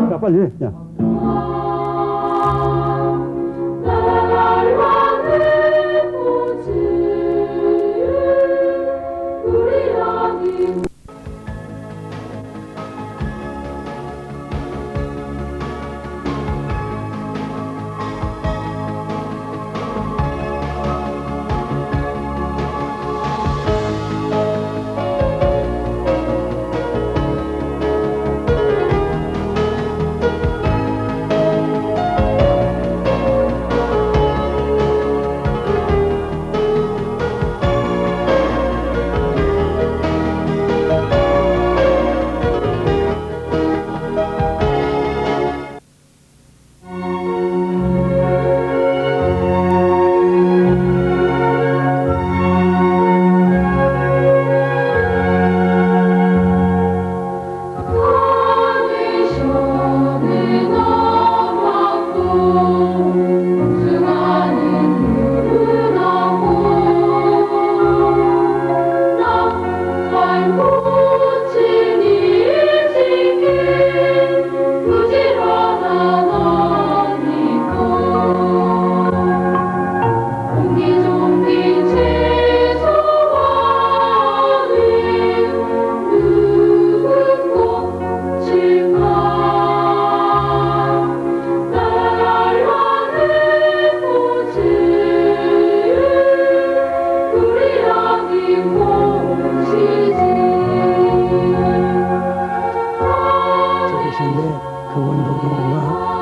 자, 빨리. 야.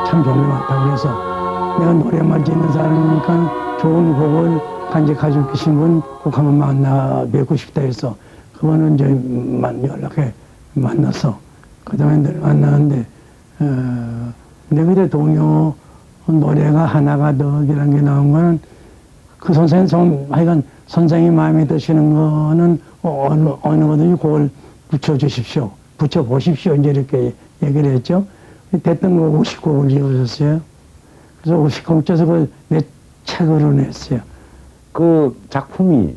참 종이 많다 그래서 내가 노래만 짓는 사람이니까 좋은 곡을 간직하고 계신 분 꼭 한번 만나 뵙고 싶다 해서 그거는 이제 연락해 만나서 그다음에 늘 만나는데 근데 그때 동요 노래가 하나가 덕이라는 게 나온 거는 그 선생님 하여간 선생님이 마음에 드시는 거는 어느 거든지 그걸 붙여주십시오. 붙여보십시오. 이제 이렇게 얘기를 했죠. 됐던 거 50곡을 지어줬어요. 그래서 50곡 쪄서 그걸 내 책으로 냈어요. 그 작품이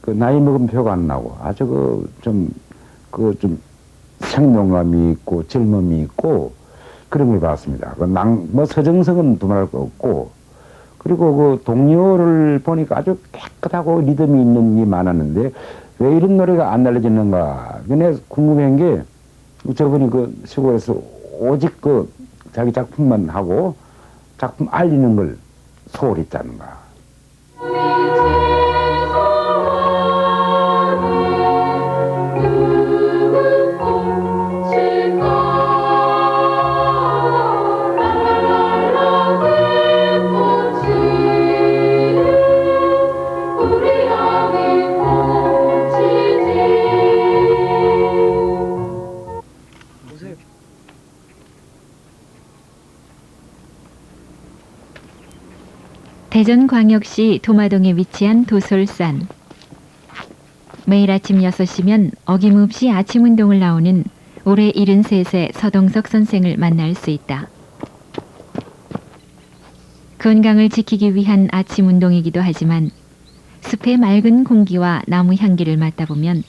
그 나이 먹은 표가 안 나고 아주 좀 생동감이 있고 젊음이 있고 그런 걸 봤습니다. 뭐 서정석은 두말할 거 없고 그리고 그 동요를 보니까 아주 깨끗하고 리듬이 있는 게 많았는데 왜 이런 노래가 안 알려지는가? 근데 궁금한 게 저분이 그 시골에서 오직 그 자기 작품만 하고 작품 알리는 걸 소홀했지 않는가. 대전광역시 도마동에 위치한 도솔산. 매일 아침 6시면 어김없이 아침 운동을 나오는 올해 73세 서동석 선생을 만날 수 있다. 건강을 지키기 위한 아침 운동이기도 하지만 숲의 맑은 공기와 나무 향기를 맡다 보면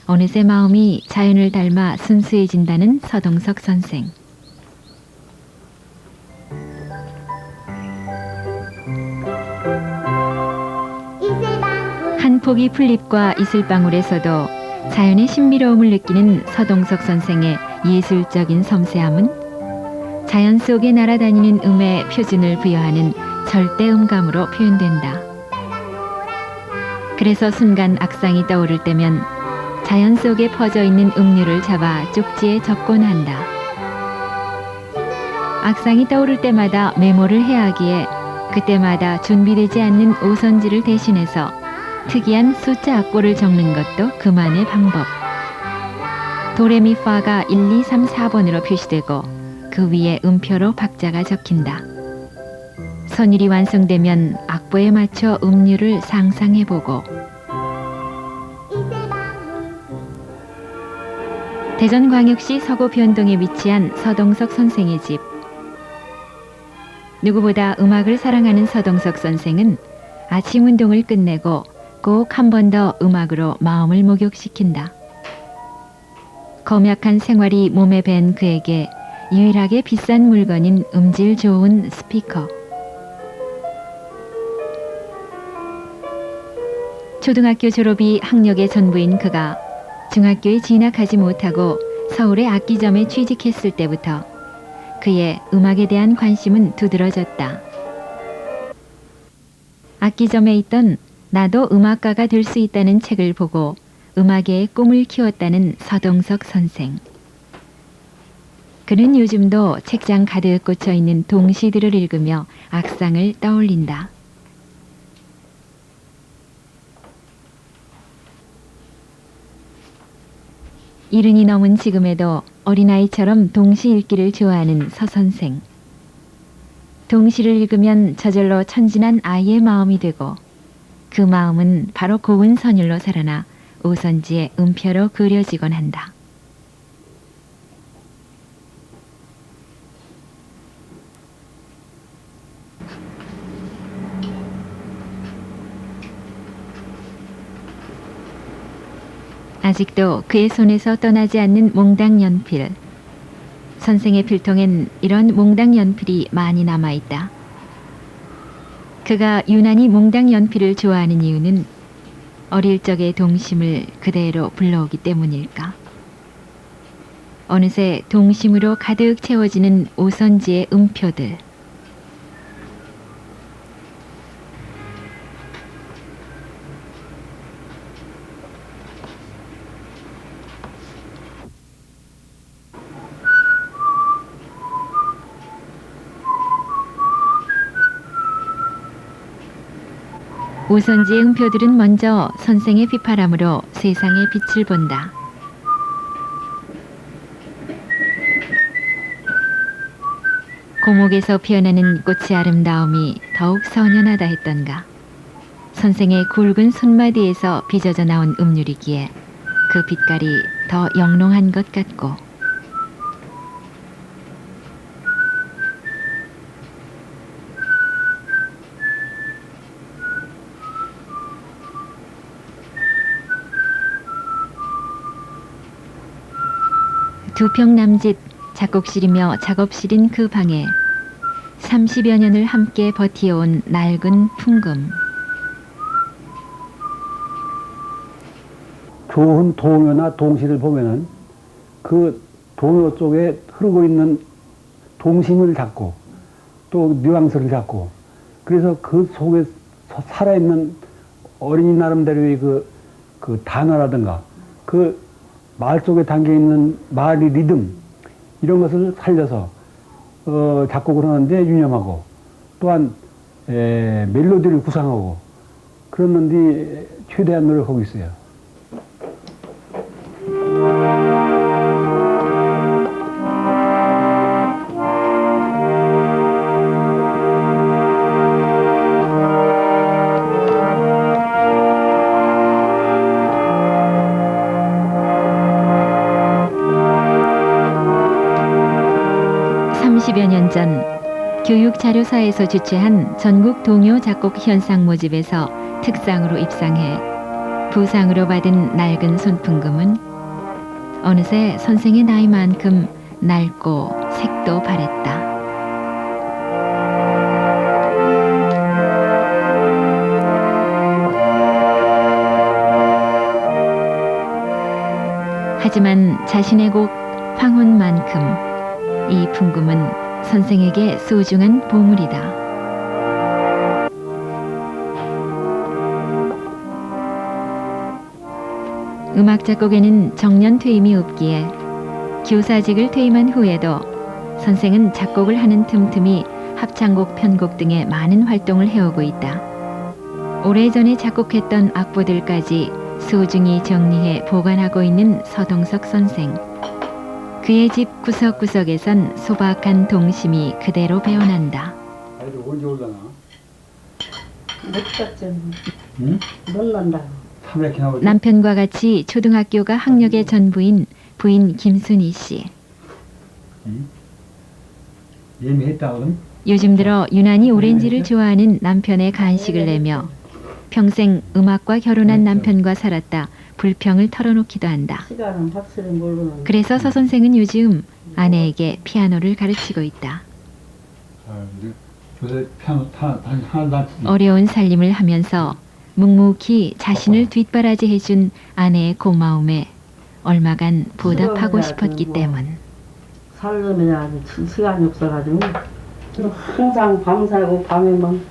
어느새 마음이 자연을 닮아 순수해진다는 서동석 선생. 한 포기 풀잎과 이슬방울에서도 자연의 신비로움을 느끼는 서동석 선생의 예술적인 섬세함은 자연 속에 날아다니는 음의 표준을 부여하는 절대음감으로 표현된다. 그래서 순간 악상이 떠오를 때면 자연 속에 퍼져 있는 음률을 잡아 쪽지에 적곤 한다. 악상이 떠오를 때마다 메모를 해야 하기에 그때마다 준비되지 않는 오선지를 대신해서 특이한 숫자 악보를 적는 것도 그만의 방법. 도레미파가 1, 2, 3, 4번으로 표시되고 그 위에 음표로 박자가 적힌다. 선율이 완성되면 악보에 맞춰 음률을 상상해보고 대전광역시 서구변동에 위치한 서동석 선생의 집. 누구보다 음악을 사랑하는 서동석 선생은 아침 운동을 끝내고 꼭 한 번 더 음악으로 마음을 목욕시킨다. 검약한 생활이 몸에 밴 그에게 유일하게 비싼 물건인 음질 좋은 스피커. 초등학교 졸업이 학력의 전부인 그가 중학교에 진학하지 못하고 서울의 악기점에 취직했을 때부터 그의 음악에 대한 관심은 두드러졌다. 악기점에 있던 나도 음악가가 될 수 있다는 책을 보고 음악의 꿈을 키웠다는 서동석 선생. 그는 요즘도 책장 가득 꽂혀 있는 동시들을 읽으며 악상을 떠올린다. 이른이 넘은 지금에도 어린아이처럼 동시 읽기를 좋아하는 서 선생. 동시를 읽으면 저절로 천진한 아이의 마음이 되고 그 마음은 바로 고운 선율로 살아나 오선지의 음표로 그려지곤 한다. 아직도 그의 손에서 떠나지 않는 몽당 연필. 선생의 필통엔 이런 몽당 연필이 많이 남아있다. 그가 유난히 몽당 연필을 좋아하는 이유는 어릴 적의 동심을 그대로 불러오기 때문일까. 어느새 동심으로 가득 채워지는 오선지의 음표들. 오선지의 음표들은 먼저 선생의 휘파람으로 세상의 빛을 본다. 고목에서 피어나는 꽃의 아름다움이 더욱 선연하다 했던가. 선생의 굵은 손마디에서 빚어져 나온 음률이기에 그 빛깔이 더 영롱한 것 같고, 두 평 남짓 작곡실이며 작업실인 그 방에 30여 년을 함께 버티어온 낡은 풍금. 좋은 동요나 동시를 보면은 그 동요 쪽에 흐르고 있는 동심을 잡고 또 뉘앙스를 잡고, 그래서 그 속에 살아있는 어린이 나름대로의 그 단어라든가 그 말 속에 담겨 있는 말의 리듬, 이런 것을 살려서 작곡을 하는데 유념하고, 또한 멜로디를 구상하고 그러는데 최대한 노력하고 있어요. 여 년 전 교육자료사에서 주최한 전국 동요 작곡 현상 모집에서 특상으로 입상해 부상으로 받은 낡은 손풍금은 어느새 선생의 나이만큼 낡고 색도 바랬다. 하지만 자신의 곡 황혼만큼 이 풍금은 선생에게 소중한 보물이다. 음악 작곡에는 정년 퇴임이 없기에 교사직을 퇴임한 후에도 선생은 작곡을 하는 틈틈이 합창곡, 편곡 등의 많은 활동을 해오고 있다. 오래전에 작곡했던 악보들까지 소중히 정리해 보관하고 있는 서동석 선생. 그의 집 구석구석에선 소박한 동심이 그대로 배어난다. 아이들 언제 올라나? 몇 달쯤 응? 못 난다. 300개 나오지? 남편과 같이 초등학교가 학력의 전부인 부인 김순희 씨. 응? 예매했다거든? 요즘 들어 유난히 오렌지를 좋아하는 남편의 간식을 내며 평생 음악과 결혼한 남편과 살았다 불평을 털어놓기도 한다. 시간은 확실히 모르는. 그래서 서 선생은 요즘 아내에게 피아노를 가르치고 있다. 요새 피아노 하나도 안 치지. 어려운 살림을 하면서 묵묵히 자신을 뒷바라지해준 아내의 고마움에 얼마간 보답하고 싶었기 때문. 살림이 아주 시간이 없어가지고 항상 밤새고 밤에만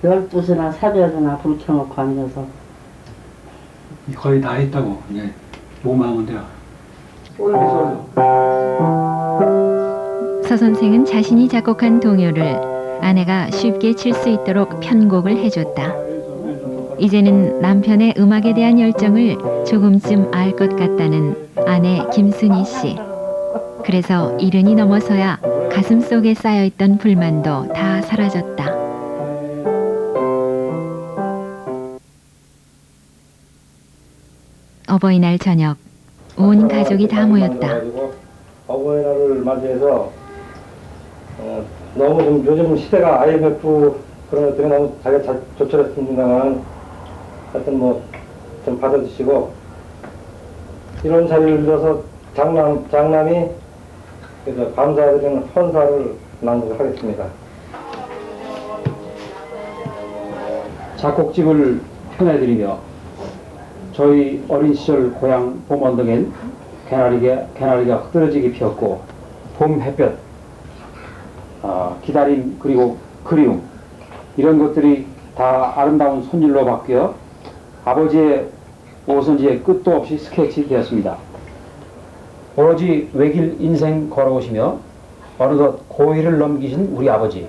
12시나 새벽이나 불 켜놓고 앉아서 거의 다 했다고. 이제 몸하면 돼요. 서 선생은 자신이 작곡한 동요를 아내가 쉽게 칠 수 있도록 편곡을 해줬다. 이제는 남편의 음악에 대한 열정을 조금쯤 알 것 같다는 아내 김순희 씨. 그래서 이른이 넘어서야 가슴 속에 쌓여있던 불만도 다 사라졌다. 어버이날 저녁, 온 가족이 다 모였다. 어버이날을 맞이해서 너무 좀 요즘 시대가 IMF 그런 것들이 너무 자기가 조촐했습니다만 하여튼 뭐 좀 받아주시고 이런 자리를 빌어서 장남이 그래서 감사드리는 헌사를 낭독하겠습니다. 작곡집을 펴내드리며 저희 어린 시절 고향 봄언덕엔 개나리가 흐드러지게 피었고 봄 햇볕, 기다림 그리고 그리움 이런 것들이 다 아름다운 손질로 바뀌어 아버지의 오선지에 끝도 없이 스케치 되었습니다. 오로지 외길 인생 걸어오시며 어느덧 고위를 넘기신 우리 아버지.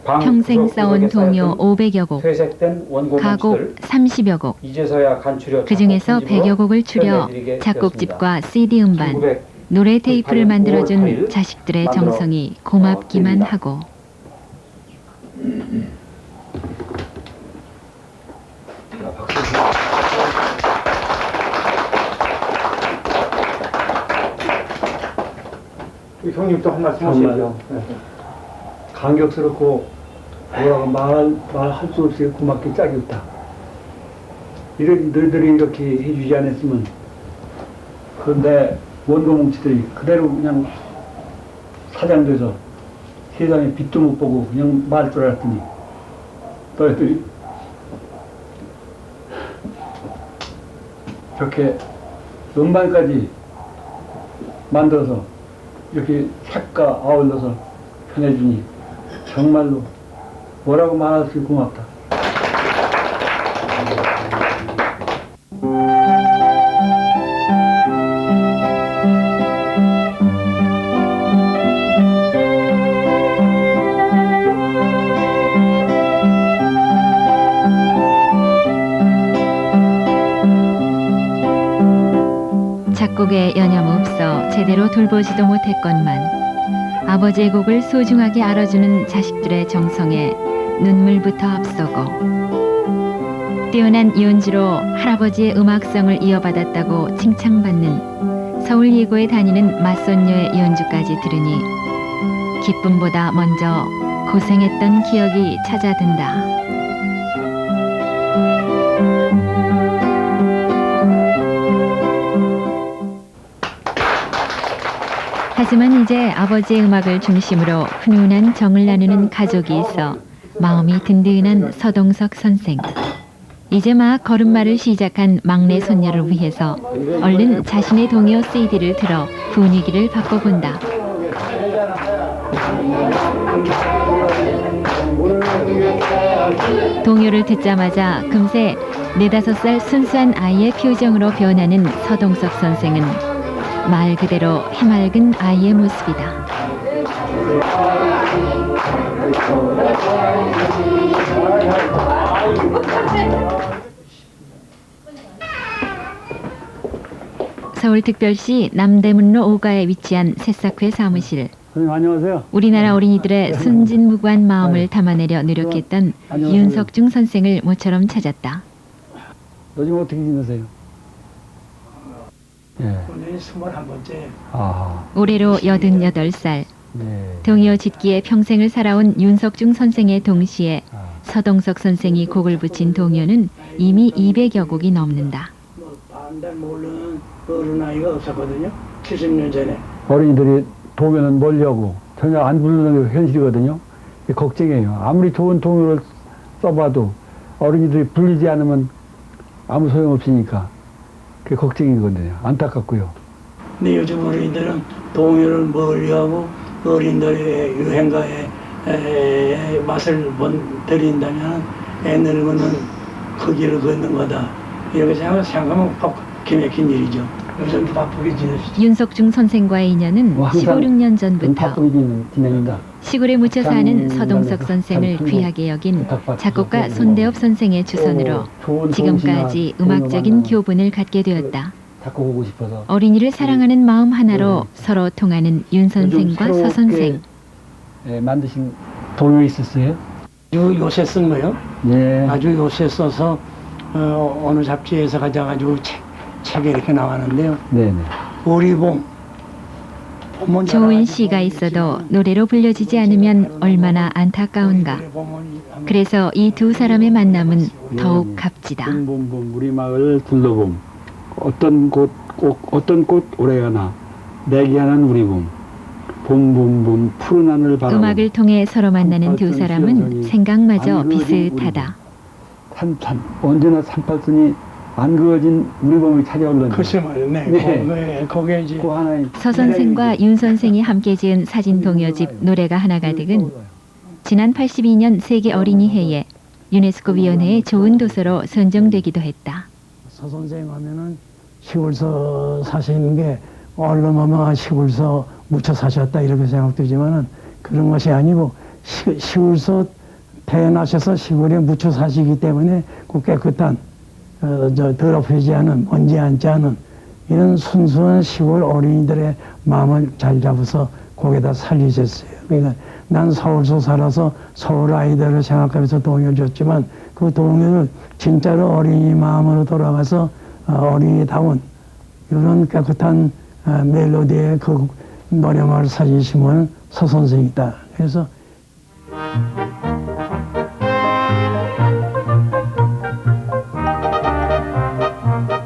평생 쌓은 동요 500여 곡, 퇴색된 원곡 가곡 을 30여 곡, 이제서야 간추려 그 중에서 작곡 100여 곡을 추려 편내드리게 작곡집과 CD 음반, 1900 노래 테이프를 5월 만들어준 8일 자식들의 만들어 정성이 고맙기만 드립니다. 하고 형님도 한 말씀 정말요. 감격스럽고 뭐라고 말할 수 없이 고맙게 짝이 없다. 너희들이 이렇게 해주지 않았으면 그런데 원고 뭉치들이 그대로 그냥 사장돼서 세상에 빛도 못 보고 그냥 말 줄 알았더니 너희들이 이렇게 음반까지 만들어서 이렇게 색과 아울러서 편해주니 정말로 뭐라고 말할 수 있고 고맙다. 작곡에 여념없어 제대로 돌보지도 못했건만 아버지의 곡을 소중하게 알아주는 자식들의 정성에 눈물부터 앞서고 뛰어난 연주로 할아버지의 음악성을 이어받았다고 칭찬받는 서울 예고에 다니는 맞선녀의 연주까지 들으니 기쁨보다 먼저 고생했던 기억이 찾아든다. 하지만 이제 아버지의 음악을 중심으로 훈훈한 정을 나누는 가족이 있어 마음이 든든한 서동석 선생. 이제 막 걸음마를 시작한 막내 손녀를 위해서 얼른 자신의 동요 CD를 틀어 분위기를 바꿔본다. 동요를 듣자마자 금세 4~5살 순수한 아이의 표정으로 변하는 서동석 선생은 말 그대로 해맑은 아이의 모습이다. 서울특별시 남대문로 5가에 위치한 새싹회 사무실. 선생님 안녕하세요. 우리나라 어린이들의 순진무구한 마음을 담아내려 노력했던 안녕하세요. 윤석중 선생을 모처럼 찾았다. 요즘 어떻게 지내세요? 예. 오늘 21번째. 아, 올해로 88살, 네. 동요 짓기에 평생을 살아온 윤석중 선생의 동시에 아, 서동석 선생이 곡을 붙인 동요는 이미 200여 곡이 넘는다. 달 모르는 어른 아이가 없었거든요. 70년 전에. 어린이들이 동요는 몰려고 전혀 안 부르는 게 현실이거든요. 이게 걱정이에요. 아무리 좋은 동요를 써봐도 어린이들이 불리지 않으면 아무 소용없으니까 그게 걱정이거든요. 안타깝고요. 근데 요즘 어린이들은 동요를 멀리하고 어린이들의 유행가의 맛을 들인다면 애 늙으면 그 길을 걷는 거다. 이렇게 생각하면 기맥힌 일이죠. 요즘도 바쁘게 지내시죠. 윤석중 선생과의 인연은 뭐 항상 15, 16년 전부터 바쁘게 지냅니다. 시골에 묻혀 사는 참 서동석 선생을 참 귀하게 여긴 부탁받고 작곡가 있고. 손대업 선생의 주선으로 좋은 지금까지 동시나 음악적인 동요 교분을 갖게 되었다. 자꾸 보고 싶어서 어린이를 사랑하는 마음 하나로 서로 통하는 윤 선생과 요즘 서 선생. 만드신 동요 있었어요? 요새 쓴 거요. 네. 아주 요새 써서 어느 잡지에서 가져가지고 책에 이렇게 나왔는데요. 네네. 우리 봄. 봄은 좋은 시가 있어도 노래로 불려지지 않으면 얼마나 안타까운가. 그래서 이 두 사람의 만남은 더욱 값지다. 봄봄봄 우리 마을 둘러봄 어떤 꽃 오래가나 내기하는 우리 봄 봄봄봄 푸른 하늘 바라봄 음악을 통해 서로 만나는 두 삼팔선 사람은 수연성이 생각마저 안 그어진 우리 비슷하다. 산참 언제나 삼팔선이 안 그어진 우리 봄이 찾아올는데 글쎄 말이네. 네. 거기에 이제 그 하나의 서 선생과 윤 선생이 함께 지은 사진 동요집 노래가 하나 가득은 지난 82년 세계 어린이해에 유네스코 위원회의 좋은 도서로 선정되기도 했다. 서 선생 하면은 시골서 사시는 게 얼른 시골서 묻혀 사셨다 이렇게 생각되지만은 그런 것이 아니고 시골서 태어나셔서 시골에 묻혀 사시기 때문에 그 깨끗한 더럽히지 않은 먼지 앉지 않은 이런 순수한 시골 어린이들의 마음을 잘 잡아서 거기다 살리셨어요. 그러니까 난 서울서 살아서 서울 아이들을 생각하면서 동요를 줬지만 그 동요를 진짜로 어린이 마음으로 돌아가서 어린이다운 이런 깨끗한 멜로디의 그 노래만을 살리시면 서 선생이다. 그래서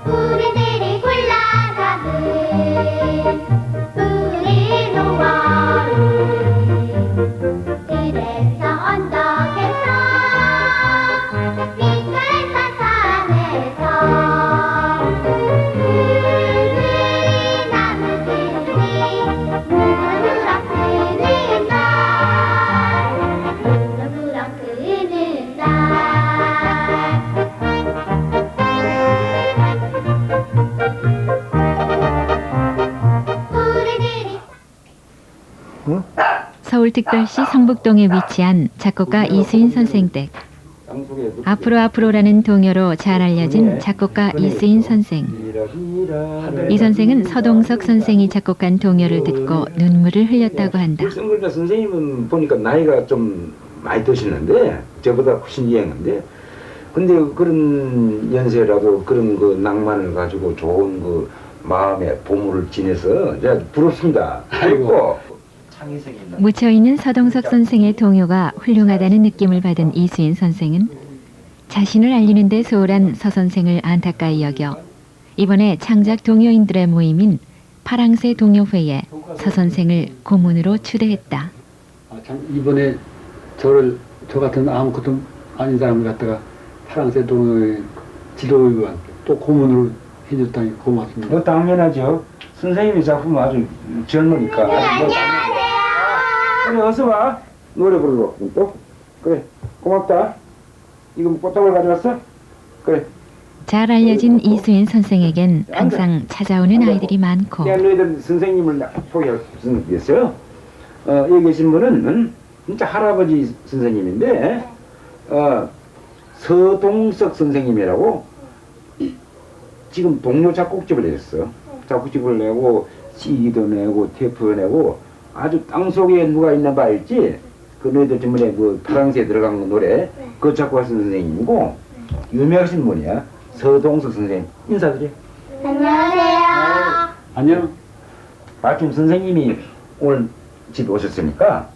우리들이 골라가는 우리 노마루 그래서 언덕에서 미끌산 산에서 그늘이 나무들이 무럭무럭 크는 날 무럭무럭 크는 날 우리들이 서울특별시 성북동에 위치한 작곡가 이수인 선생 댁. 앞으로라는 동요로 잘 알려진 작곡가 이수인 선생. 이 선생은 서동석 선생이 작곡한 동요를 듣고 눈물을 흘렸다고 한다. 그러니까 선생님은 보니까 나이가 좀 많이 드시는데 저보다 훨씬 예한데 근데 그런 연세라도 그런 그 낭만을 가지고 좋은 그 마음의 보물을 지내서 제가 부럽습니다. 아이고. 묻혀있는 서동석 선생의 동요가 훌륭하다는 느낌을 받은 이수인 선생은 자신을 알리는 데 소홀한 서 선생을 안타까이 여겨 이번에 창작 동요인들의 모임인 파랑새 동요회에 서 선생을 고문으로 초대했다. 이번에 저 같은 아무것도 아닌 사람을 갖다가 파랑새 동요의 지도위원 또 고문으로 해줬다니 고맙습니다. 당연하죠. 선생님의 작품 아주 젊으니까. 안녕하세요. 그래 어서 와. 노래 부르러 또. 그래 고맙다. 이거 꽃다발 가져왔어? 그래. 잘 알려진 이수인 선생에겐 항상 찾아오는 아이들이 많고 그냥 너희들 선생님을 소개할 수는 있어요. 여기 계신 분은 진짜 할아버지 선생님인데 서동석 선생님이라고 지금 동료 작곡집을 냈어. 작곡집을 내고 CD도 내고 테이프 내고 아주 땅속에 누가 있나 봐 있지. 그 너희들 때문에 그 파랑새에 들어간 거 노래 그거 작곡하신 선생님이고 유명하신 분이야. 서동석 선생님 인사드려. 안녕하세요. 안녕. 마침 선생님이 오늘 집에 오셨으니까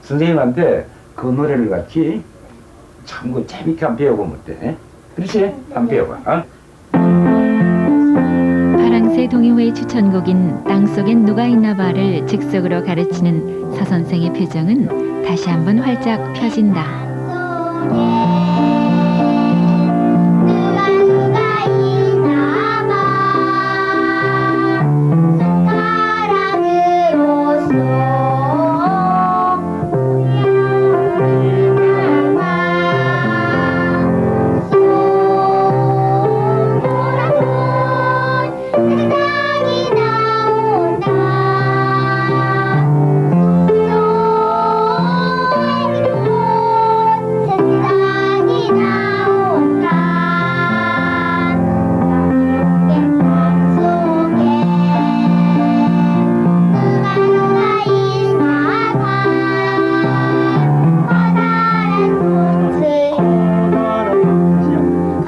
선생님한테 그 노래를 같이 참 그 재밌게 한번 배워보면 어때? 그렇지? 한번 배워봐. 어? 동요회 추천곡인 땅속엔 누가 있나봐를 즉석으로 가르치는 서 선생의 표정은 다시 한번 활짝 펴진다. 누가 있나봐 손가락으로 쏙 세상이 나온다 세상이 나온다 깻잎 속에 누가 있나봐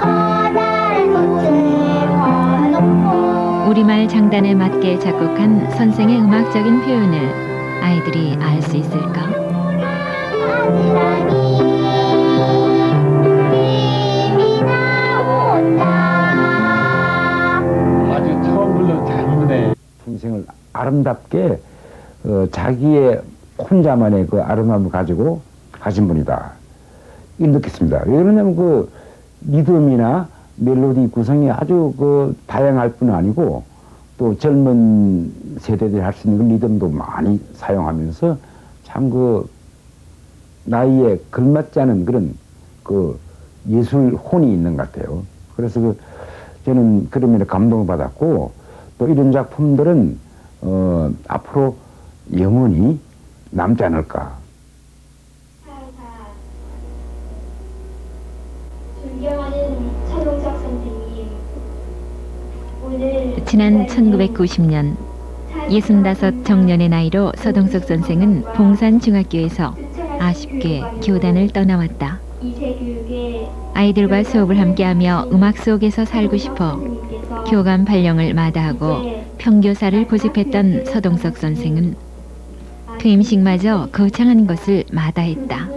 커다란 꽃을 걸어놓고 우리말 장단에 맞게 작곡한 선생의 음악적인 표현을 아이들이 알 수 있을까? 바지락이 님이 나온다 아주 처음 불러 잘 부르네. 인생을 아름답게 자기의 혼자만의 그 아름다움을 가지고 가신 분이다. 이 느꼈습니다. 왜 그러냐면 그 리듬이나 멜로디 구성이 아주 그 다양할 뿐 아니고 또 젊은 세대들이 할 수 있는 그 리듬도 많이 사용하면서 참 그 나이에 걸맞지 않은 그런 그 예술 혼이 있는 것 같아요. 그래서 그 저는 그런 면에 감동을 받았고 또 이런 작품들은 앞으로 영원히 남지 않을까. 존경하는 서동석 선생님, 오늘 지난 1990년 65 정년의 나이로 서동석 선생은 봉산중학교에서 아쉽게 교단을 떠나왔다. 이세교육의 아이들과 수업을 함께하며 음악 속에서 살고 싶어 교감 발령을 마다하고 평교사를 고집했던 서동석 선생은 퇴임식마저 거창한 것을 마다했다.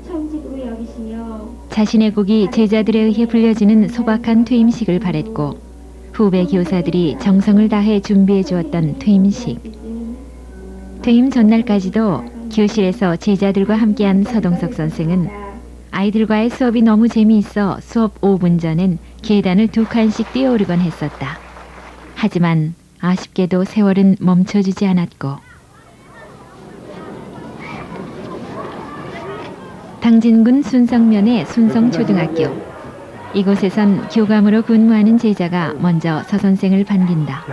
천직으로 여기시며 자신의 곡이 제자들에 의해 불려지는 소박한 퇴임식을 바랬고 후배 교사들이 정성을 다해 준비해 주었던 퇴임식. 퇴임 전날까지도 교실에서 제자들과 함께한 서동석 선생은 아이들과의 수업이 너무 재미있어 수업 5분 전엔 계단을 2칸씩 뛰어오르곤 했었다. 하지만 아쉽게도 세월은 멈춰주지 않았고 당진군 순성면의 순성초등학교. 이곳에선 교감으로 근무하는 제자가 먼저 서 선생을 반긴다.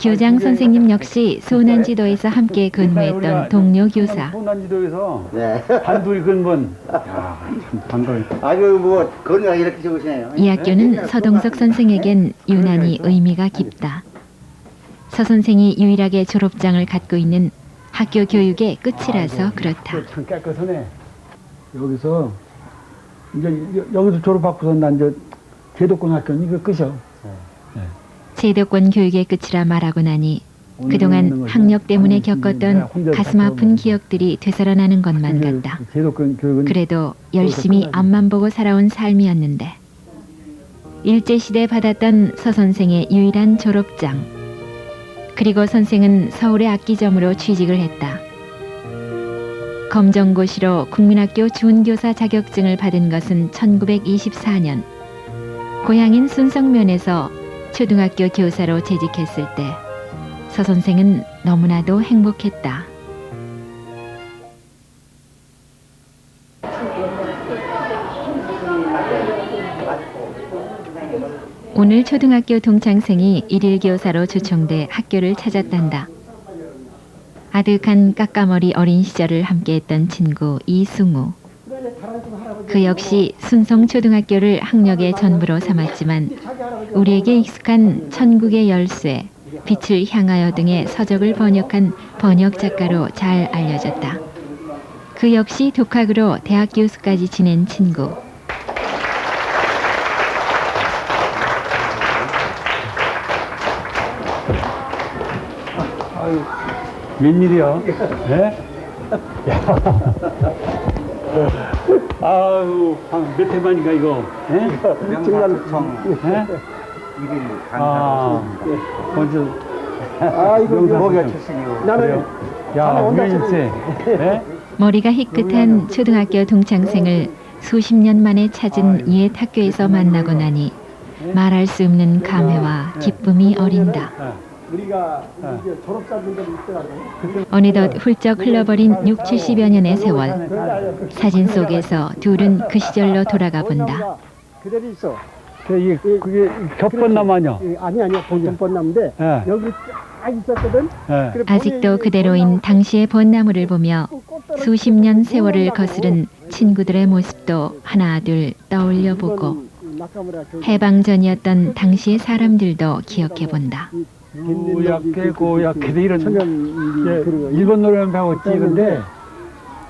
교장 선생님 역시 소난지도에서 함께 근무했던 동료 교사. 소난지도에서 네. 단둘이 근무한. 야, 참 반가워요. 아주 뭐 건강 이렇게 좋으시네요. 이 학교는 서동석 선생에겐 유난히 의미가 깊다. 서 선생이 유일하게 졸업장을 갖고 있는 학교 교육의 끝이라서 그렇다. 참 깨끗하네. 여기서 이제 여기서 졸업하고서 난 이제 제도권 학교는 이거 끝이요. 제도권 교육의 끝이라 말하고 나니 그동안 학력 때문에 겪었던 가슴 아픈 기억들이 되살아나는 것만 같다. 제도권 교육은 그래도 열심히 앞만 보고 살아온 삶이었는데 일제시대 받았던 서 선생의 유일한 졸업장. 그리고 선생은 서울의 악기점으로 취직을 했다. 검정고시로 국민학교 준교사 자격증을 받은 것은 1924년. 고향인 순성면에서 초등학교 교사로 재직했을 때 서 선생은 너무나도 행복했다. 오늘 초등학교 동창생이 일일 교사로 초청돼 학교를 찾았단다. 아득한 까까머리 어린 시절을 함께했던 친구 이승우. 그 역시 순성초등학교를 학력의 전부로 삼았지만 우리에게 익숙한 천국의 열쇠, 빛을 향하여 등의 서적을 번역한 번역 작가로 잘 알려졌다. 그 역시 독학으로 대학 교수까지 지낸 친구. 아유, 웬일이야? 예? 아유, 몇 해 만인가 이거? 예? 명사청. 예? 일일 아, 강사로 먼저 아, 이거 명사 뭐가 좀. 출신이고. 그래요? 야, 우연일세. 네? 머리가 희끗한 초등학교 동창생을 수십 년 만에 찾은 옛 학교에서 만나고 나니 말할 수 없는 감회와 기쁨이 어린다. 우리가 이제 졸업자분들이 있더라고요. 어느덧 훌쩍 흘러버린 6, 70여 년의 세월. 사진 속에서 둘은 그 시절로 돌아가 본다. 그대로 있어. 그게 겹번남 아니야? 아니야. 본전나무인데 예. 여기 쫙 있었거든. 예. 그래, 아직도 그대로인 당시의 벚나무를 보며 수십 년 세월을 거스른 친구들의 모습도 하나둘 떠올려 보고 해방 전이었던 당시의 사람들도 기억해 본다. 고약해 이런 예, 일본 노래는 배웠지. 근데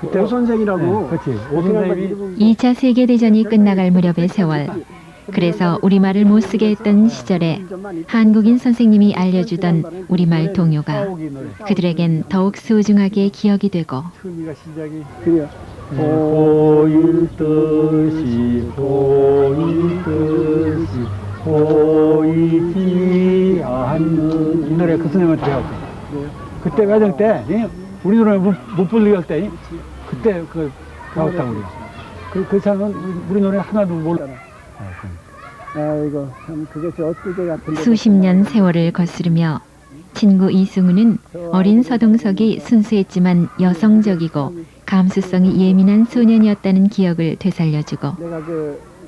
그때 오 선생이라고. 그렇지. 오 선생님이 2차 세계대전이 끝나갈 무렵의 세월. 그래서 우리말을 못 쓰게 했던 시절에 한국인 선생님이 알려주던 우리말 동요가 그들에겐 더욱 소중하게 기억이 되고 처음이가 시작이 그래요. 보일 듯이 보이지 않는 이 노래 그 선생님한테 배웠어. 그때 가정 때 우리 노래 못 부르게 할 때 그때 그 배웠다고 우리가. 그 사람은 우리 노래 하나도 몰라. 아이고 참 그것이 어떻게 같은데. 수십 년 세월을 거스르며 친구 이승우는 어린 서동석이 순수했지만 여성적이고 감수성이 예민한 소년이었다는 기억을 되살려주고 내가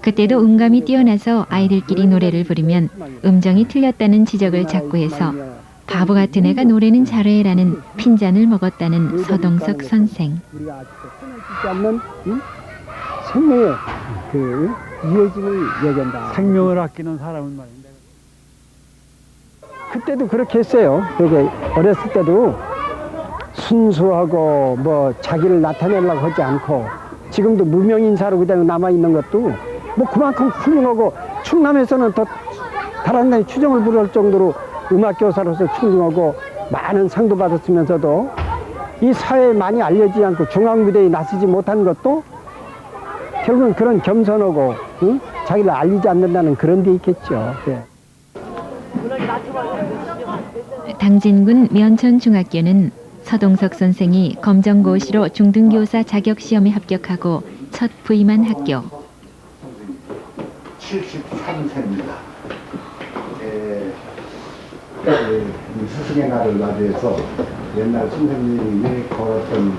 그때도 음감이 뛰어나서 아이들끼리 노래를 부르면 음정이 틀렸다는 지적을 자꾸 해서 바보 같은 애가 노래는 잘해라는 핀잔을 먹었다는 서동석 선생. 우리가 아직도 끊어지지 않는 생명의 그 이어짐을 얘기한다. 생명을 아끼는 사람은 말인데. 그때도 그렇게 했어요. 되게 어렸을 때도 순수하고 뭐 자기를 나타내려고 하지 않고 지금도 무명인사로 그대로 남아있는 것도 뭐 그만큼 훌륭하고 충남에서는 더 다른 추정을 부를 정도로 음악교사로서 훌륭하고 많은 상도 받았으면서도 이 사회에 많이 알려지지 않고 중앙무대에 나서지 못한 것도 결국은 그런 겸손하고 자기를 알리지 않는다는 그런 데 있겠죠. 네. 당진군 면천중학교는 서동석 선생이 검정고시로 중등교사 자격시험에 합격하고 첫 부임한 학교. 73세입니다. 스승의 날을 맞이해서 옛날 선생님이 걸었던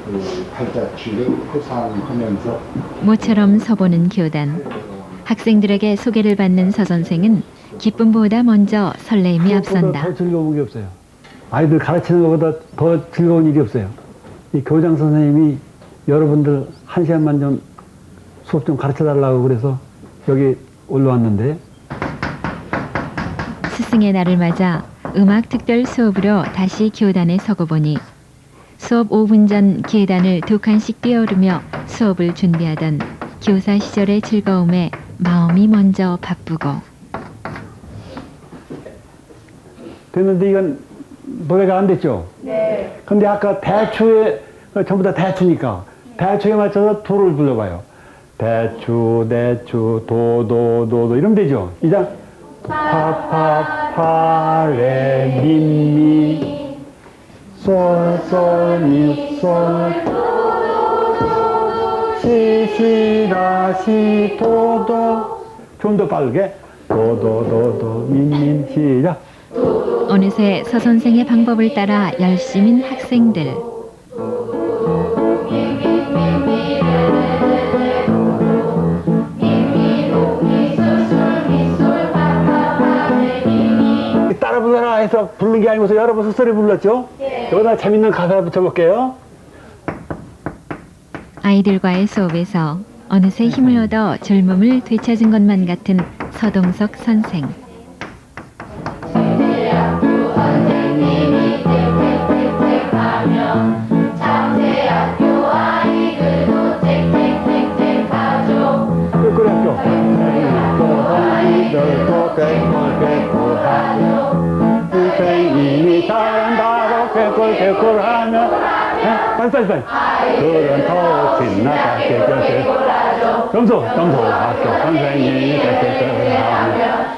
그 발자취를 회상하면서 모처럼 서보는 교단. 학생들에게 소개를 받는 서 선생은 기쁨보다 먼저 설렘이 앞선다. 더 즐거운 게 없어요. 아이들 가르치는 것보다 더 즐거운 일이 없어요. 이 교장 선생님이 여러분들 1시간만 좀 수업 좀 가르쳐 달라고 그래서 여기 올라왔는데 스승의 날을 맞아 음악 특별 수업으로 다시 교단에 서고 보니 수업 5분 전 계단을 2칸씩 뛰어오르며 수업을 준비하던 교사 시절의 즐거움에 마음이 먼저 바쁘고. 됐는데 이건 노래가 안 됐죠? 네. 근데 아까 대추에 전부 다 대추니까 대추에 맞춰서 도를 불러봐요. 대추 도도도도 이러면 되죠? 이장 파파파 레미미 솔솔미솔 시시라시 도도 좀 더 빠르게 도도도도 민민 시작. 어느새 서 선생의 방법을 따라 열심인 학생들. 따라 불러라 해서 부르는 게 아니고서 여러분 스스로 불렀죠? 여기다 재밌는 가사 붙여볼게요. 아이들과의 수업에서 어느새 힘을 얻어 젊음을 되찾은 것만 같은 서동석 선생. 선생님이 잘한다고 개꿀하면 빨리 그런 더 신나다 개꿀 영소학교 선생님이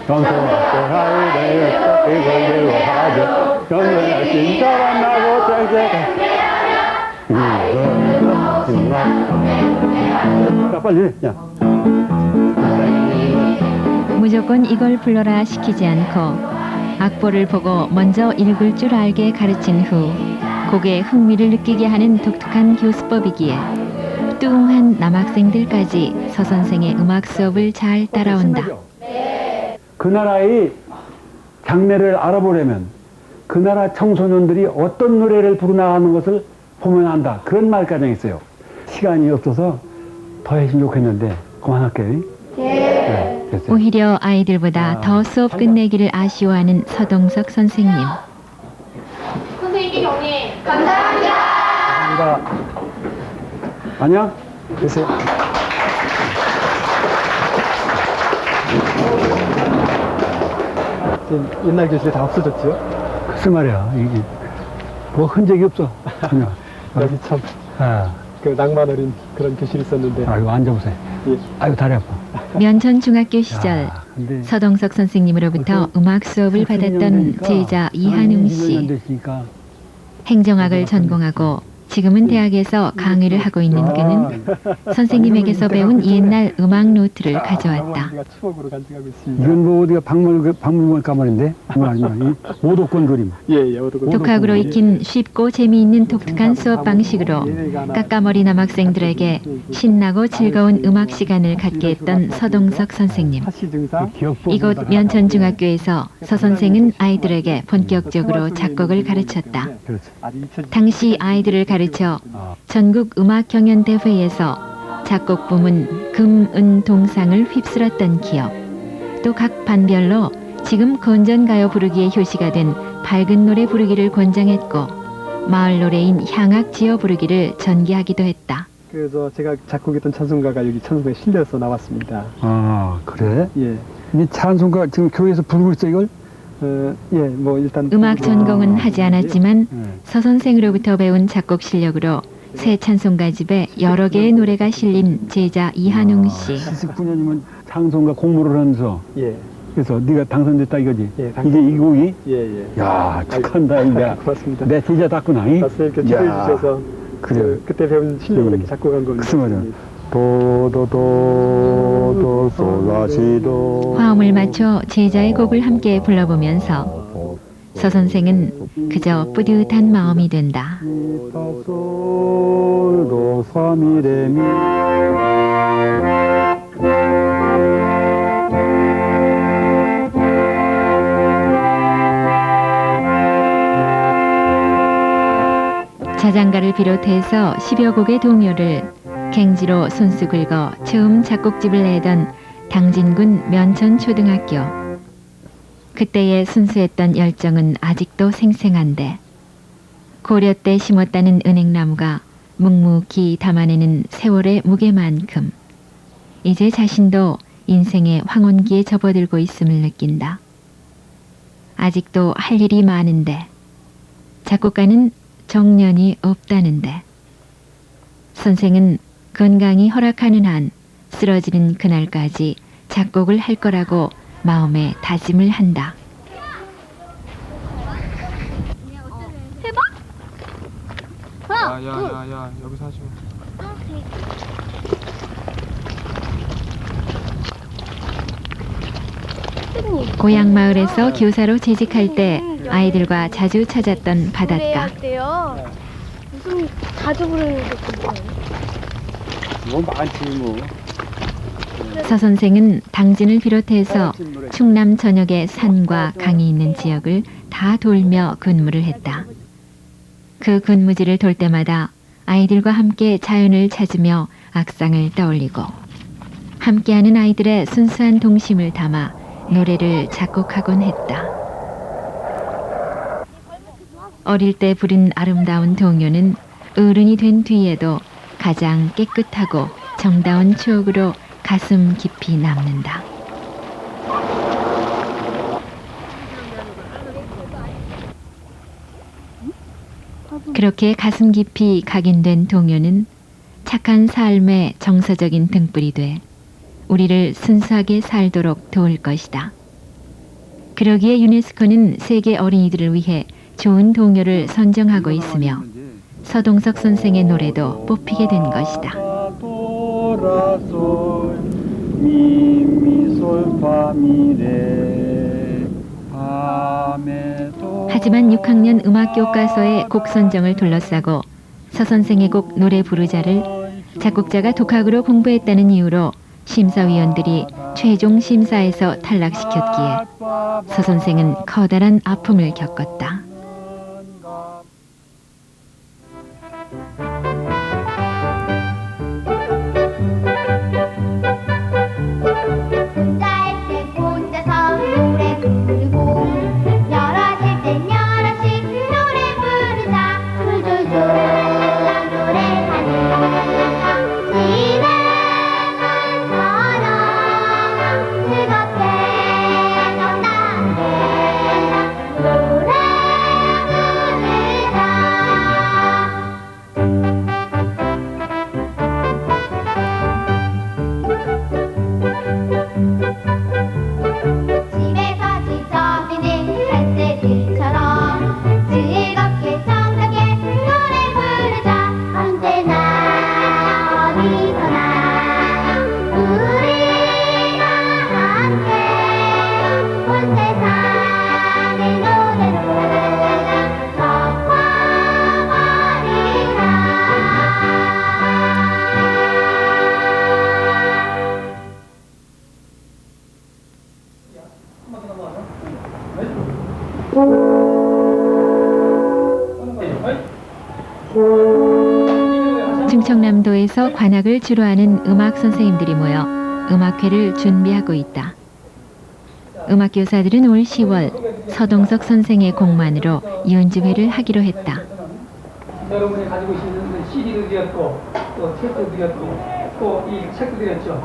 영소학교 이걸 들고 가죠. 영소야 진짜 만나고 자, 빨리. 야. 무조건 이걸 불러라 시키지 않고 악보를 보고 먼저 읽을 줄 알게 가르친 후 곡에 흥미를 느끼게 하는 독특한 교수법이기에 뚱한 남학생들까지 서 선생의 음악 수업을 잘 따라온다. 그 나라의 장래를 알아보려면 그 나라 청소년들이 어떤 노래를 부르나가는 것을 보면 안다. 그런 말가정이 있어요. 시간이 없어서 더 했으면 좋겠는데 그만할게요. 네, 됐어요. 오히려 아이들보다 더 수업 끝내기를 아쉬워하는 서동석 선생님. 선생님께 경례 감사합니다. 아니야? 글쎄. 옛날 교실이 다 없어졌죠? 글쎄 말이야. 이게 뭐 흔적이 없어. 전혀. 여기 참, 그 낭만 어린 그런 교실이 있었는데. 아이고 앉아보세요. 예. 아이고 다리 아파. 면천 중학교 시절 야, 근데 서동석 선생님으로부터 음악 수업을 받았던 제자 이한웅 씨. 됐으니까 행정학을 전공하고 지금은 대학에서 강의를 하고 있는 그는 선생님에게서 배운 옛날 음악 노트를 가져왔다. 우리가 추억으로 간직하고 있습니다. 이건 뭐 어디가 박물관 가만인데? 이 오독권 그림. 예, 어두고. 독학으로 익힌 쉽고 재미있는 독특한 수업 방식으로 까까머리 남학생들에게 신나고 즐거운 음악 시간을 갖게 했던 서동석 선생님. 하시 증상. 이곳 면천중학교에서 서 선생은 아이들에게 본격적으로 작곡을 가르쳤다. 당시 아이들을 가르쳐 전국 음악 경연 대회에서 작곡 부문 금, 은, 동상을 휩쓸었던 기억. 또 각 반별로 지금 건전가요 부르기의 효시가 된 밝은 노래 부르기를 권장했고 마을 노래인 향악 지어 부르기를 전개하기도 했다. 그래서 제가 작곡했던 찬송가가 여기 찬송가에 실려서 나왔습니다. 아 그래? 예. 이 찬송가 지금 교회에서 부르고 있어 이걸? 예, 뭐 일단 음악 전공은 하지 않았지만 서 선생으로부터 배운 작곡 실력으로 새 찬송가집에 여러 개의 노래가 실린 제자 이한웅 씨. 79년이면 찬송가 공부를 하면서 예, 그래서 네가 당선됐다 이거지? 예, 이게 이 곡이? 예, 예. 야 축하한다 이제. 고맙습니다. 내 제자 땄구나. 이? 선생님께 기도해 야, 주셔서 그래. 그때 배운 실력으로 이렇게 작곡한 겁니다. 글쎄 말이야. 도도도도 솔라시도. 화음을 맞춰 제자의 곡을 함께 불러보면서 서 선생은 그저 뿌듯한 마음이 된다. 솔도 사미레미. 자장가를 비롯해서 10여 곡의 동요를 갱지로 손수 긁어 처음 작곡집을 내던 당진군 면천초등학교. 그때의 순수했던 열정은 아직도 생생한데 고려 때 심었다는 은행나무가 묵묵히 담아내는 세월의 무게만큼 이제 자신도 인생의 황혼기에 접어들고 있음을 느낀다. 아직도 할 일이 많은데 작곡가는 정년이 없다는데 선생은 건강이 허락하는 한 쓰러지는 그날까지 작곡을 할 거라고 마음에 다짐을 한다. 야야야야 여기서 하지 마. 고향 마을에서 교사로 재직할 때 아이들과 자주 찾았던 바닷가. 어때요? 무슨 자주 부르는 게 뭐 많지 뭐. 서 선생은 당진을 비롯해서 충남 전역의 산과 강이 있는 지역을 다 돌며 근무를 했다. 그 근무지를 돌 때마다 아이들과 함께 자연을 찾으며 악상을 떠올리고 함께하는 아이들의 순수한 동심을 담아 노래를 작곡하곤 했다. 어릴 때 부른 아름다운 동요는 어른이 된 뒤에도 가장 깨끗하고 정다운 추억으로 가슴 깊이 남는다. 그렇게 가슴 깊이 각인된 동요는 착한 삶의 정서적인 등불이 돼 우리를 순수하게 살도록 도울 것이다. 그러기에 유네스코는 세계 어린이들을 위해 좋은 동요를 선정하고 있으며 서동석 선생의 노래도 뽑히게 된 것이다. 하지만 6학년 음악교과서의 곡 선정을 둘러싸고 서 선생의 곡 노래 부르자를 작곡자가 독학으로 공부했다는 이유로 심사위원들이 최종 심사에서 탈락시켰기에 서 선생은 커다란 아픔을 겪었다. 혼자일 때 혼자서 노래 부르고 여럿일 땐 여럿이 노래 부르자. 둘둘둘 노래하는 집에서처럼 즐겁게 논다네. 노래 집에서 지저귀는 햇새들처럼 즐겁게 정답게 노래 부르자. 언제나 어디서나 우리가 함께 온 세상의 노래로 덮어버리자. 충청남도에서 관악을 주로 하는 음악 선생님들이 모여 음악회를 준비하고 있다. 음악교사들은 올 10월 서동석 선생의 공만으로 연주회를 하기로 했다. 여러분이 가지고 있는 CD도 드렸고 또 테이프도 드렸고 또 이 책도 드렸죠.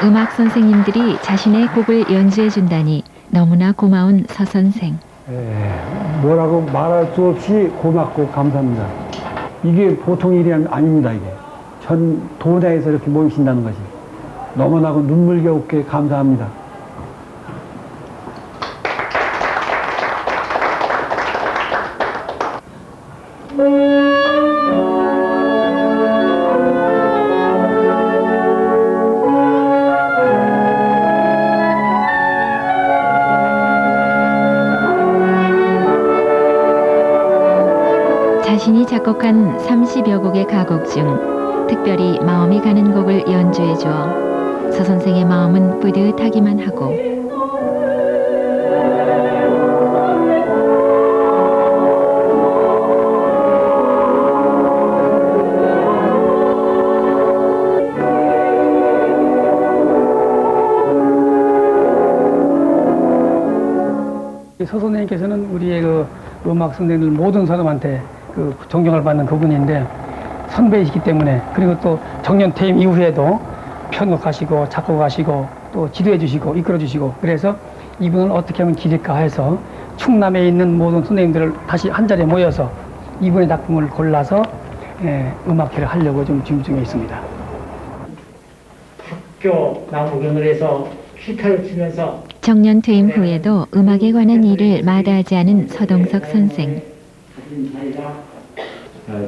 음악 선생님들이 자신의 곡을 연주해 준다니 너무나 고마운 서 선생. 뭐라고 말할 수 없이 고맙고 감사합니다. 이게 보통 일이 아닙니다. 이게 전 도내에서 이렇게 모이신다는 것이 너무나고 눈물겨우게 감사합니다. 자신이 작곡한 30여 곡의 가곡 중 특별히 마음이 가는 곡을 연주해 주어 서 선생의 마음은 뿌듯하기만 하고 서 선생님께서는 우리의 그 음악 선생님들 모든 사람한테 그 존경을 받는 그분인데 선배이시기 때문에 그리고 또 정년 퇴임 이후에도 편곡하시고 작곡하시고 또 지도해 주시고 이끌어 주시고 그래서 이분을 어떻게 하면 기릴까 해서 충남에 있는 모든 선생님들을 다시 한 자리에 모여서 이분의 작품을 골라서 음악회를 하려고 좀 준비 중에 있습니다. 학교 나무경을에서 기타를 치면서 정년 퇴임 후에도 음악에 관한 일을 마다하지 않은 서동석 선생.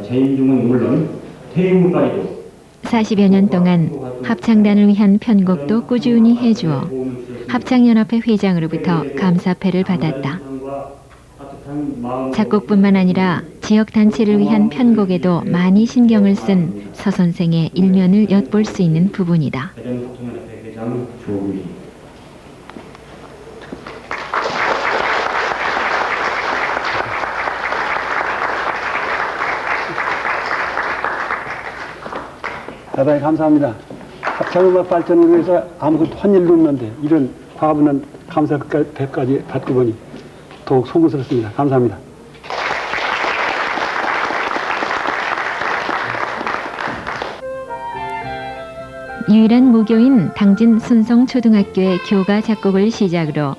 재임 중은 물론 퇴임 후까지도 40여 년 동안 합창단을 위한 편곡도 꾸준히 해주어 합창연합회 회장으로부터 감사패를 받았다. 작곡뿐만 아니라 지역단체를 위한 편곡에도 많이 신경을 쓴 서 선생의 일면을 엿볼 수 있는 부분이다. 회장 조국이 대단히 감사합니다. 합창음악 발전을 위해서 아무것도 한 일도 없는데 이런 과분한 감사패까지 받고 보니 더욱 송구스럽습니다. 감사합니다. 유일한 무교인 당진 순성초등학교의 교가 작곡을 시작으로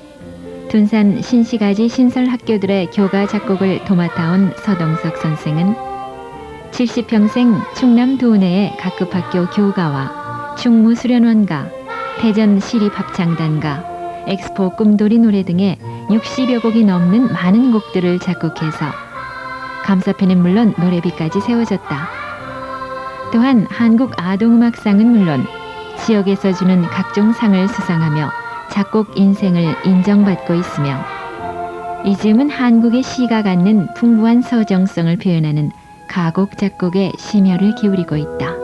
둔산 신시가지 신설학교들의 교가 작곡을 도맡아온 서동석 선생은 70평생 충남 도내의 각급 학교 교가와 충무수련원가, 대전 시립합창단가, 엑스포 꿈돌이 노래 등의 60여 곡이 넘는 많은 곡들을 작곡해서 감사패는 물론 노래비까지 세워졌다. 또한 한국아동음악상은 물론 지역에서 주는 각종 상을 수상하며 작곡 인생을 인정받고 있으며 이 즈음은 한국의 시가 갖는 풍부한 서정성을 표현하는 가곡 작곡에 심혈을 기울이고 있다.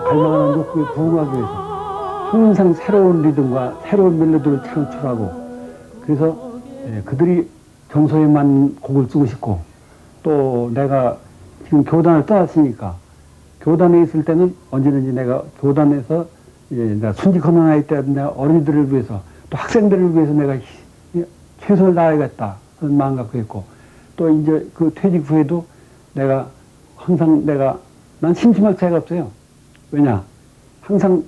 갈망하는 욕구에 부응하기 위해서 항상 새로운 리듬과 새로운 멜로디를 창출하고 그래서 그들이 정서에 맞는 곡을 쓰고 싶고 또 내가 지금 교단을 떠났으니까 교단에 있을 때는 언제든지 내가 교단에서 내가 순직하는 아이 때 내가 어린이들을 위해서 또 학생들을 위해서 내가 최선을 다하겠다 하는 마음 갖고 있고 또 이제 그 퇴직 후에도 내가 항상 난 심심할 차이가 없어요. 왜냐? 항상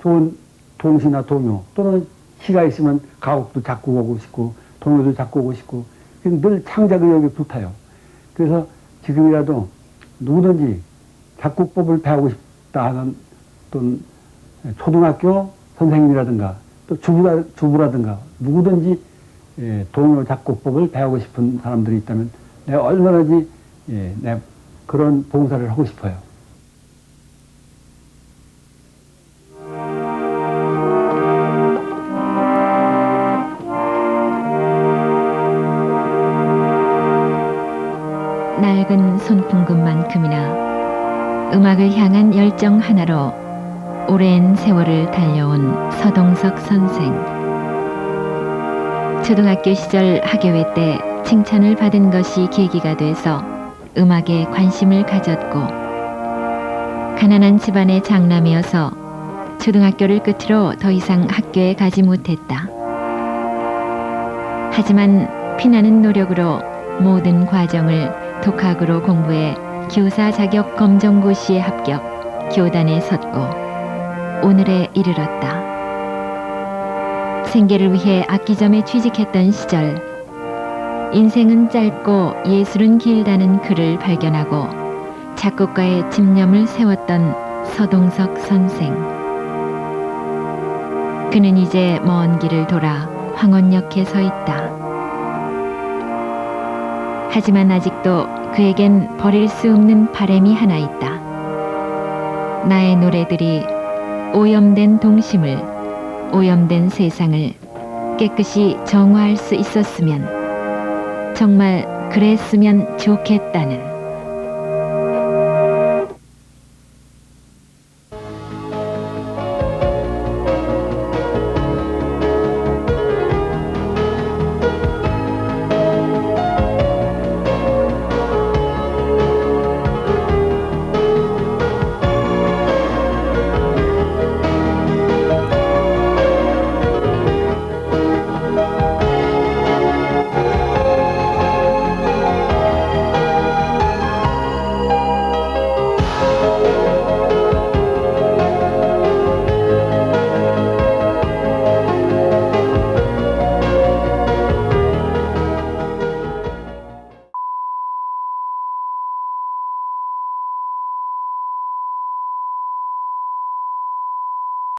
좋은 동시나 동요 또는 시가 있으면 가곡도 작곡하고 싶고 동요도 작곡하고 싶고 늘 창작 의욕이 불타요. 그래서 지금이라도 누구든지 작곡법을 배우고 싶다 하는 또는 초등학교 선생님이라든가 또 주부라든가 누구든지 동요 작곡법을 배우고 싶은 사람들이 있다면 내가 얼마든지 내가 그런 봉사를 하고 싶어요. 낡은 손풍금만큼이나 음악을 향한 열정 하나로 오랜 세월을 달려온 서동석 선생. 초등학교 시절 학예회 때 칭찬을 받은 것이 계기가 돼서 음악에 관심을 가졌고 가난한 집안의 장남이어서 초등학교를 끝으로 더 이상 학교에 가지 못했다. 하지만 피나는 노력으로 모든 과정을 독학으로 공부해 교사 자격 검정고시에 합격, 교단에 섰고 오늘에 이르렀다. 생계를 위해 악기점에 취직했던 시절 인생은 짧고 예술은 길다는 글을 발견하고 작곡가의 집념을 세웠던 서동석 선생. 그는 이제 먼 길을 돌아 황혼역에 서 있다. 하지만 아직도 그에겐 버릴 수 없는 바람이 하나 있다. 나의 노래들이 오염된 동심을, 오염된 세상을 깨끗이 정화할 수 있었으면, 정말 그랬으면 좋겠다는